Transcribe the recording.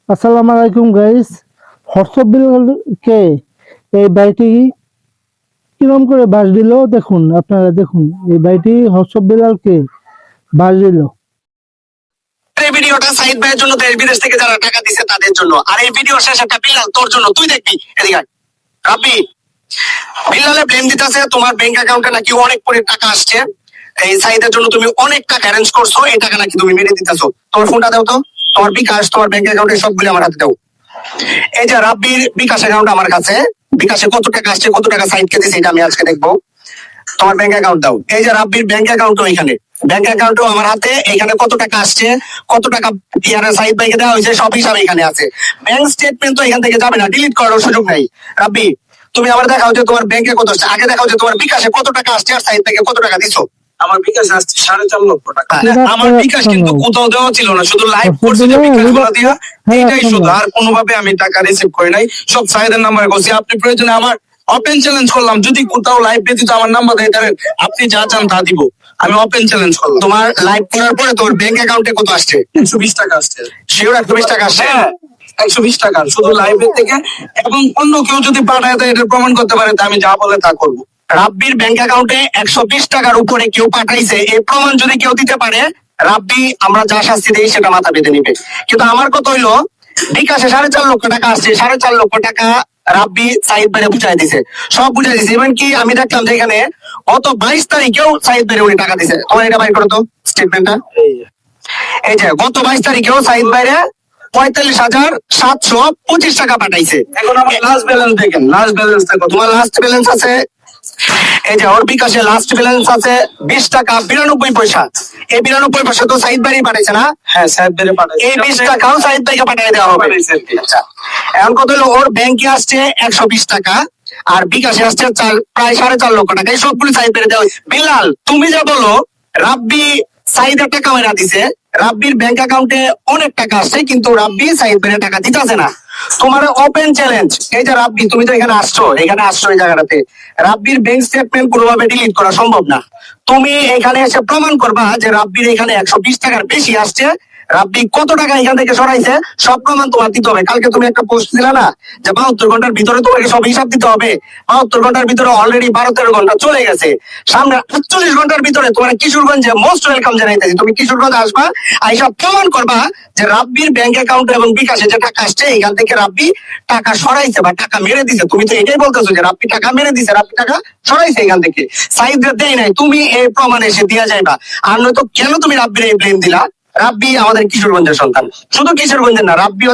আসসালামু আলাইকুম guys. WhatsApp বিলকে এই বাড়িটি কিরম করে বাস দিল দেখুন, আপনারা দেখুন এই বাড়িটি হোয়াটসঅ্যাপ বিলালকে বাস দিল। এই ভিডিওটা সাইদ ভাইয়ের জন্য, দেশ বিদেশ থেকে যারা টাকা দিছে তাদের জন্য। আর এই ভিডিও শেষ একটা বিলাল তোর জন্য, তুই দেখবি। এদিকে আয়। রাব্বি, বিলালে ব্লেম দিতেছে তোমার ব্যাংক অ্যাকাউন্টে নাকি অনেক করে টাকা আসছে। এই সাইদের জন্য তুমি অনেক টাকা অ্যারেঞ্জ করছো, এই টাকা নাকি তুমি মেরে দিতেছো। তোমার ফোনটা দাও তো, তোমার বিকাশ, তোমার ব্যাংক অ্যাকাউন্টে সবগুলো আমার হাতে দাও। এই যে রাব্বির বিকাশ অ্যাকাউন্ট আমার কাছে, বিকাশে কত টাকা আসছে, কত টাকা সাইদকে দিছে, এটা আমি আজকে দেখবো। তোমার ব্যাংক অ্যাকাউন্ট দাও। এই যে রাব্বির ব্যাংক অ্যাকাউন্টও এখানে, ব্যাংক অ্যাকাউন্টও আমার হাতে। এখানে কত টাকা আসছে, কত টাকা ইয়ারে সাইদ ভাইকে দেওয়া হয়েছে, সব হিসাব এখানে আছে। ব্যাংক স্টেটমেন্ট তো এখান থেকে যাবে না, ডিলিট করার সুযোগ নাই। রাব্বি, তুমি আমার দেখাও যে তোমার ব্যাংকে কত আসছে, আগে দেখাও যে তোমার বিকাশে কত টাকা আসছে আর সাইদ ভাইকে কত টাকা দিছো। আমার বিকাশ আসছে 4.5 লক্ষ টাকা। আমার বিকাশ কিন্তু কোথাও দেওয়া ছিল না, শুধু লাইভ করছি যে বিকাশ গুলো দিয়া, এইটাই শুধু। আর কোনোভাবে আমি টাকা রিসিভ করি নাই, সব সাইদের নাম্বারে করছি। আপনি প্রয়োজনে আমার ওপেন চ্যালেঞ্জ করলাম, যদি কোথাও লাইভ ব্যতীত আমার নাম্বার দেয় তাহলে আপনি যা চান তা দিব। আমি ওপেন চ্যালেঞ্জ করলাম। তোমার লাইভ করার পরে তোমার ব্যাংক অ্যাকাউন্টে কত আসছে? 120 টাকা আসছে। শিওর 120 টাকা আসছে? হ্যাঁ, 120 টাকা শুধু লাইভের থেকে। এবং অন্য কেউ যদি পাঠায় দেয়, এটা প্রমাণ করতে পারে, তা আমি যা বলে তা করবো। রাব্বির ব্যাংক অ্যাকাউন্টে 120 টাকার উপরে কেউ পাঠাইছে, এই প্রমাণ যদি কেউ দিতে পারে, রাব্বি আমরা যা শাস্তি দিই সেটা মাথা পেতে নিবে। কিন্তু আমার কথা হইলো, বিকাশে 4.5 লক্ষ টাকা আসছে, 4.5 লক্ষ টাকা রাব্বি সাইদ ভাইরে বুঝাই দিছে, সব বুঝাই দিছে। ইভেন কি আমি দেখলাম যে এখানে গত 22 তারিখেও সাইদ ভাইরে উনি টাকা দিছে। তোমার এটা বাইর করো তো স্টেটমেন্টটা। এই যে গত 22 তারিখেও সাইদ ভাইরে 45,725 টাকা পাঠাইছে। এখন আমার লাস্ট ব্যালেন্স দেখেন, লাস্ট ব্যালেন্স দেখো। তোমার লাস্ট ব্যালেন্স আছে, এই যে ওর বিকাশে লাস্ট ব্যালেন্স আছে 20 টাকা 92 পয়সা। এই 92 পয়সা তো সাইদ ভাই পাঠাইছে না? হ্যাঁ, সাহেব বেড়ে পাঠাই। এই 20 টাকাও সাইদ ভাইকে পাঠিয়ে দেওয়া হবে। আচ্ছা, এখন কত হলো, ওর ব্যাংকে আসছে 120 টাকা আর বিকাশে আসছে প্রায় 4.5 লক্ষ টাকা। এই সবগুলো সাইদ ভাইরে দেওয়া হয়েছে। বিলাল, তুমি যা বলো রাব্বি সাইদের টাকা মেরা দিছে, রাব্বির ব্যাংক অ্যাকাউন্টে অনেক টাকা আসছে, কিন্তু রাব্বি সাইদ ভাইরে টাকা দিতেছে না। তোমার ওপেন চ্যালেঞ্জ, এই যে রাব্বি তুমি তো এখানে আসছো, এই জায়গাটাতে রাব্বির ব্যাংক স্টেটমেন্ট কোনোভাবে ডিলিট করা সম্ভব না। তুমি এখানে এসে প্রমাণ করবা যে রাব্বির এখানে 120 টাকার বেশি আসছে, রাব্বি কত টাকা এখান থেকে সরাইছে, সব প্রমাণ তোমার দিতে হবে। কালকে তুমি একটা পোস্ট দিলা না যে 72 ঘন্টার ভিতরে তোমাকে সব হিসাব দিতে হবে। 72 ঘন্টার ভিতরে অলরেডি 12-13 ঘন্টা চলে গেছে। সামনে 48 ঘন্টার ভিতরে তোমার কিশোরগঞ্জে মোস্ট ওয়েলকাম জানাইতেছি। তুমি কিশোরগঞ্জ আসবা, আইসা প্রমাণ করবা যে রাব্বির ব্যাংক অ্যাকাউন্ট এবং বিকাশে যে টাকা আসছে এখান থেকে রাব্বি টাকা সরাইছে বা টাকা মেরে দিছে। তুমি তো এটাই বলতেছো যে রাব্বি টাকা মেরে দিছে, রাব্বি টাকা সরাইছে এখান থেকে, সাইদরে দেয় নাই। তুমি এই প্রমাণ এসে দিয়া যাইবা। আর নয়তো কেন তুমি রাব্বির এই ব্লেম দিলা? রাব্বি আমাদের কিশোরগঞ্জের সন্তান, শুধু কিশোরগঞ্জের না, রাব্বি